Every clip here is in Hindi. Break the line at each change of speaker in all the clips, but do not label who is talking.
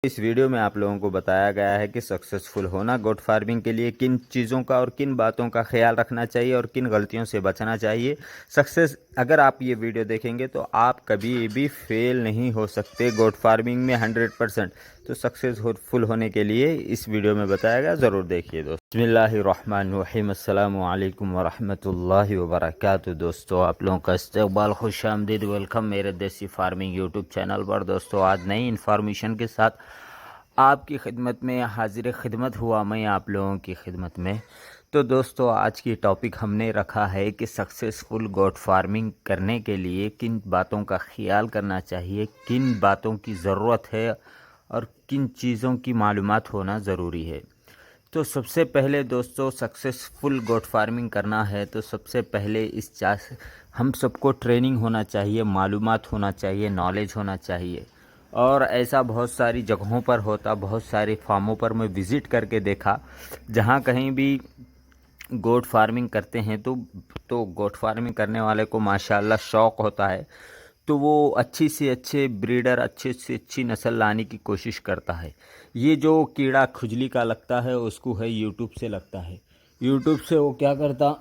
इस वीडियो में आप लोगों को बताया गया है कि सक्सेसफुल होना गोट फार्मिंग के लिए किन चीज़ों का और किन बातों का ख्याल रखना चाहिए और किन गलतियों से बचना चाहिए। सक्सेस अगर आप ये वीडियो देखेंगे तो आप कभी भी फेल नहीं हो सकते गोट फार्मिंग में 100%। तो सक्सेसफुल होने के लिए इस वीडियो में बताया गया, ज़रूर देखिए दोस्तों। बिस्मिल्लाहिर्रहमानिर्रहीम, अस्सलामु अलैकुम वरहमतुल्लाहि वबरकातुहू। दोस्तों आप लोगों का इस्तकबाल, खुशामदीद, वेलकम मेरे देसी फार्मिंग यूट्यूब चैनल पर। दोस्तों आज नई इन्फॉर्मेशन के साथ आपकी खिदमत में हाजिर खिदमत हुआ मैं आप लोगों की खिदमत में। तो दोस्तों आज की टॉपिक हमने रखा है कि सक्सेसफुल गोट फार्मिंग करने के लिए किन बातों का ख्याल करना चाहिए, किन बातों की ज़रूरत है और किन चीज़ों की मालूमात होना ज़रूरी है। तो सबसे पहले दोस्तों सक्सेसफुल गोट फार्मिंग करना है तो सबसे पहले हम सबको ट्रेनिंग होना चाहिए, मालूमात होना चाहिए, नॉलेज होना चाहिए। और ऐसा बहुत सारी जगहों पर होता, बहुत सारे फार्मों पर मैं विज़िट करके देखा जहाँ कहीं भी गोट फार्मिंग करते हैं तो गोट फार्मिंग करने वाले को माशाल्लाह शौक़ होता है, तो वो अच्छी से अच्छे ब्रीडर, अच्छी से अच्छी नस्ल लाने की कोशिश करता है। ये जो कीड़ा खुजली का लगता है उसको है यूट्यूब से लगता है। यूट्यूब से वो क्या करता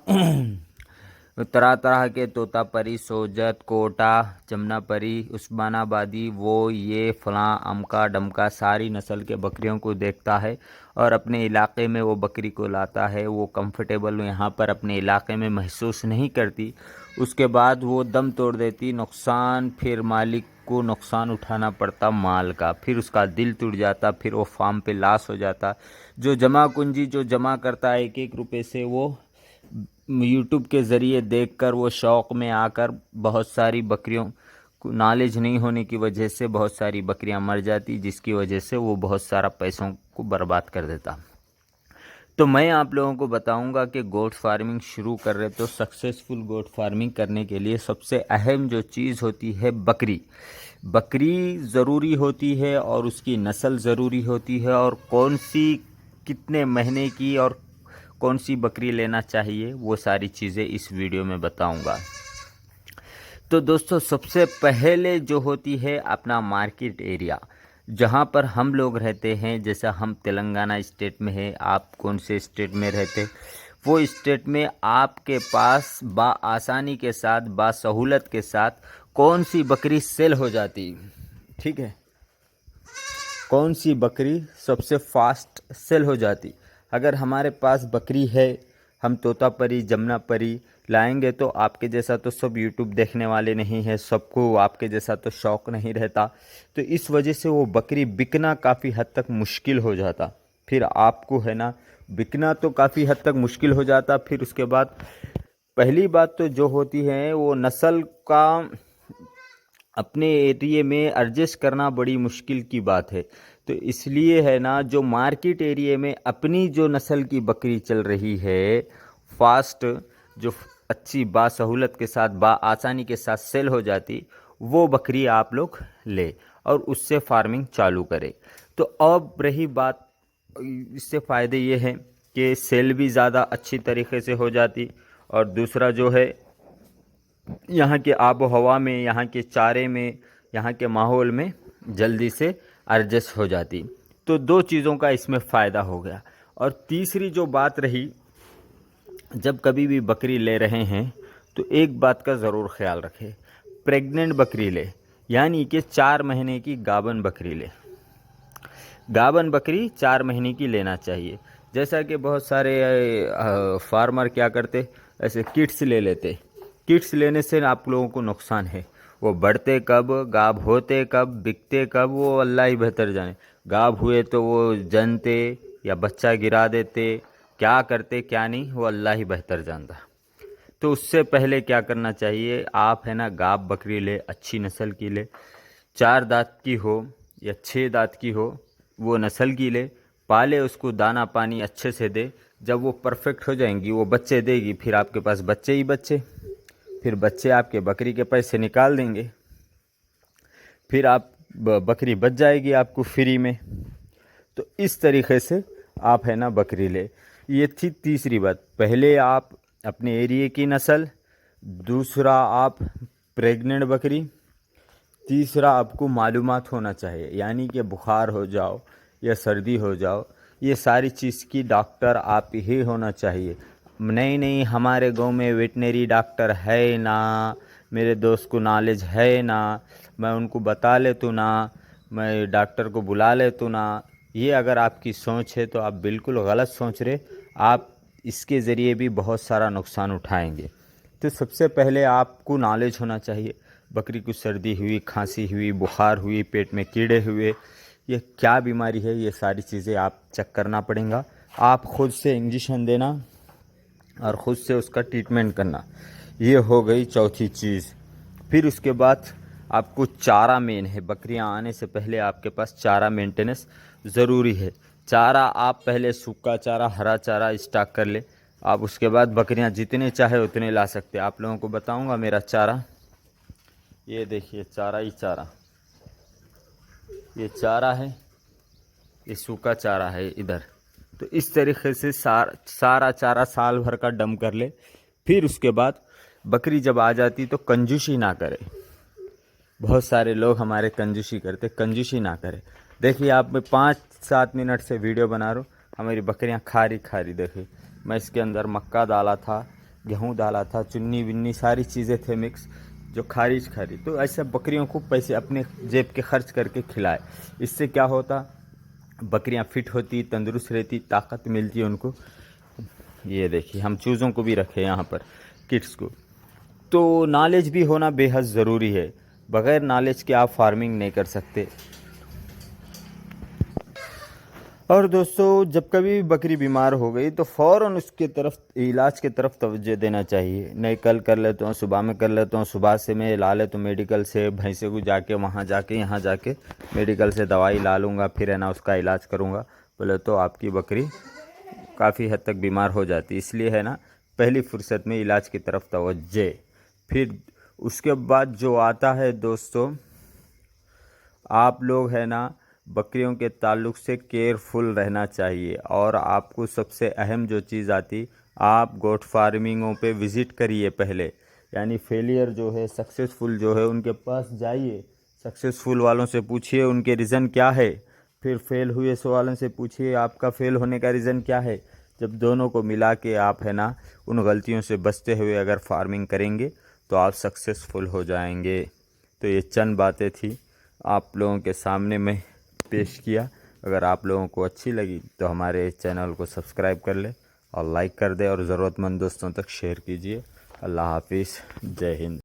तरह तरह के तोतापरी, सोजत, कोटा, जमनापरी, उस्मानाबादी, वो ये फ़लाँ अमका डमका सारी नस्ल के बकरियों को देखता है और अपने इलाके में वो बकरी को लाता है। वो कंफर्टेबल यहाँ पर अपने इलाके में महसूस नहीं करती, उसके बाद वो दम तोड़ देती, नुकसान फिर मालिक को नुकसान उठाना पड़ता माल का, फिर उसका दिल टूट जाता, फिर वो फार्म पे लॉस हो जाता। जो जमा पूंजी जो जमा करता है 1-1 रुपये से, वो यूट्यूब के ज़रिए देखकर वो शौक़ में आकर बहुत सारी बकरियों को नॉलेज नहीं होने की वजह से बहुत सारी बकरियां मर जाती, जिसकी वजह से वो बहुत सारा पैसों को बर्बाद कर देता। तो मैं आप लोगों को बताऊंगा कि गोट फार्मिंग शुरू कर रहे तो सक्सेसफुल गोट फार्मिंग करने के लिए सबसे अहम जो चीज़ होती है बकरी ज़रूरी होती है और उसकी नस्ल ज़रूरी होती है, और कौन सी कितने महीने की और कौन सी बकरी लेना चाहिए वो सारी चीज़ें इस वीडियो में बताऊंगा। तो दोस्तों सबसे पहले जो होती है अपना मार्केट एरिया, जहाँ पर हम लोग रहते हैं। जैसा हम तेलंगाना स्टेट में है, आप कौन से स्टेट में रहते, वो स्टेट में आपके पास आसानी के साथ, सहूलत के साथ कौन सी बकरी सेल हो जाती, ठीक है, कौन सी बकरी सबसे फास्ट सेल हो जाती। अगर हमारे पास बकरी है, हम तोतापरी, जमनापरी लाएंगे तो आपके जैसा तो सब यूट्यूब देखने वाले नहीं है, सबको आपके जैसा तो शौक़ नहीं रहता, तो इस वजह से वो बकरी बिकना काफ़ी हद तक मुश्किल हो जाता। फिर आपको है ना बिकना तो काफ़ी हद तक मुश्किल हो जाता। फिर उसके बाद पहली बात तो जो होती है वो नस्ल का अपने एरिए में एडजस्ट करना बड़ी मुश्किल की बात है। तो इसलिए है ना, जो मार्केट एरिए में अपनी जो नस्ल की बकरी चल रही है फास्ट, जो अच्छी बासहूलत के साथ आसानी के साथ सेल हो जाती, वो बकरी आप लोग ले और उससे फार्मिंग चालू करें। तो अब रही बात, इससे फ़ायदे ये हैं कि सेल भी ज़्यादा अच्छी तरीके से हो जाती, और दूसरा जो है यहाँ के आबो हवा में, यहाँ के चारे में, यहाँ के माहौल में जल्दी से एडजस्ट हो जाती। तो दो चीज़ों का इसमें फ़ायदा हो गया। और तीसरी जो बात रही, जब कभी भी बकरी ले रहे हैं तो एक बात का ज़रूर ख्याल रखें, प्रेग्नेंट बकरी ले, यानी कि 4 महीने की गाभन बकरी ले। गाभन बकरी 4 महीने की लेना चाहिए। जैसा कि बहुत सारे फार्मर क्या करते, ऐसे किट्स ले लेते। किट्स लेने से आप लोगों को नुकसान है, वो बढ़ते कब, गाभ होते कब, बिकते कब, वो अल्लाह ही बेहतर जाने। गाभ हुए तो वो जनते या बच्चा गिरा देते, क्या करते क्या नहीं वो अल्लाह ही बेहतर जानता। तो उससे पहले क्या करना चाहिए, आप है ना गाभ बकरी ले, अच्छी नस्ल की ले, 4 दांत की हो या 6 दांत की हो, वो नस्ल की ले, पाले, उसको दाना पानी अच्छे से दे। जब वो परफेक्ट हो जाएंगी, वो बच्चे देगी, फिर आपके पास बच्चे ही बच्चे, फिर बच्चे आपके बकरी के पैसे निकाल देंगे, फिर आप बकरी बच जाएगी आपको फ्री में। तो इस तरीके से आप है ना बकरी ले। ये थी तीसरी बात, पहले आप अपने एरिए की नस्ल, दूसरा आप प्रेग्नेंट बकरी, तीसरा, आपको मालूमात होना चाहिए, यानी कि बुखार हो जाओ या सर्दी हो जाओ, ये सारी चीज़ की डॉक्टर आप ही होना चाहिए। नहीं नहीं, हमारे गांव में वेटनरी डॉक्टर है ना, मेरे दोस्त को नॉलेज है ना, मैं उनको बता लेता ना, मैं डॉक्टर को बुला लेता ना, ये अगर आपकी सोच है तो आप बिल्कुल गलत सोच रहे। आप इसके ज़रिए भी बहुत सारा नुकसान उठाएंगे। तो सबसे पहले आपको नॉलेज होना चाहिए, बकरी को सर्दी हुई, खांसी हुई, बुखार हुई, पेट में कीड़े हुए, ये क्या बीमारी है, ये सारी चीज़ें आप चेक करना पड़ेगा। आप ख़ुद से इंजेक्शन देना और ख़ुद से उसका ट्रीटमेंट करना, ये हो गई चौथी चीज़। फिर उसके बाद आपको चारा मेन है, बकरियां आने से पहले आपके पास चारा मेंटेनेंस ज़रूरी है। चारा आप पहले सूखा चारा, हरा चारा स्टॉक कर ले, आप उसके बाद बकरियां जितने चाहे उतने ला सकते। आप लोगों को बताऊंगा मेरा चारा, ये देखिए चारा ही चारा, ये चारा है, ये सूखा चारा है इधर। तो इस तरीके से सारा चारा साल भर का डम कर ले। फिर उसके बाद बकरी जब आ जाती तो कंजूसी ना करे। बहुत सारे लोग हमारे कंजूसी करते, कंजूसी ना करे। देखिए आप, मैं 5-7 मिनट से वीडियो बना रहा हूँ, हमारी बकरियाँ खारी खारी। देखिए मैं इसके अंदर मक्का डाला था, गेहूँ डाला था, चुन्नी विन्नी सारी चीज़ें थे मिक्स, जो खारिज खारी। तो ऐसे बकरियों को पैसे अपने जेब के खर्च करके खिलाए। इससे क्या होता, बकरियां फिट होती, तंदुरुस्त रहती, ताकत मिलती है उनको। ये देखिए हम चूज़ों को भी रखे यहाँ पर, किड्स को। तो नॉलेज भी होना बेहद ज़रूरी है, बग़ैर नॉलेज के आप फार्मिंग नहीं कर सकते। और दोस्तों, जब कभी भी बकरी बीमार हो गई तो फ़ौरन उसके तरफ, इलाज के तरफ तवज्जो देना चाहिए। नहीं कल कर लेता हूँ, सुबह में कर लेता हूँ, सुबह से मैं ला लेता हूँ मेडिकल से, भैंसे को जाके वहाँ जाके यहाँ जाके मेडिकल से दवाई ला लूँगा, फिर है ना उसका इलाज करूँगा, बोले तो आपकी बकरी काफ़ी हद तक बीमार हो जाती। इसलिए है ना, पहली फुर्सत में इलाज की तरफ तवज्जो। फिर उसके बाद जो आता है दोस्तों, आप लोग है ना बकरियों के ताल्लुक़ से केयरफुल रहना चाहिए। और आपको सबसे अहम जो चीज़ आती, आप गोट फार्मिंगों पे विज़िट करिए पहले, यानी फेलियर जो है, सक्सेसफुल जो है, उनके पास जाइए, सक्सेसफुल वालों से पूछिए उनके रीज़न क्या है, फिर फेल हुए वालों से पूछिए आपका फेल होने का रीज़न क्या है। जब दोनों को मिला के आप है ना उन गलतियों से बचते हुए अगर फार्मिंग करेंगे तो आप सक्सेसफुल हो जाएंगे। तो ये चंद बातें थी आप लोगों के सामने मैं पेश किया। अगर आप लोगों को अच्छी लगी तो हमारे चैनल को सब्सक्राइब कर ले और लाइक कर दे, और ज़रूरतमंद दोस्तों तक शेयर कीजिए। अल्लाह हाफिज़, जय हिंद।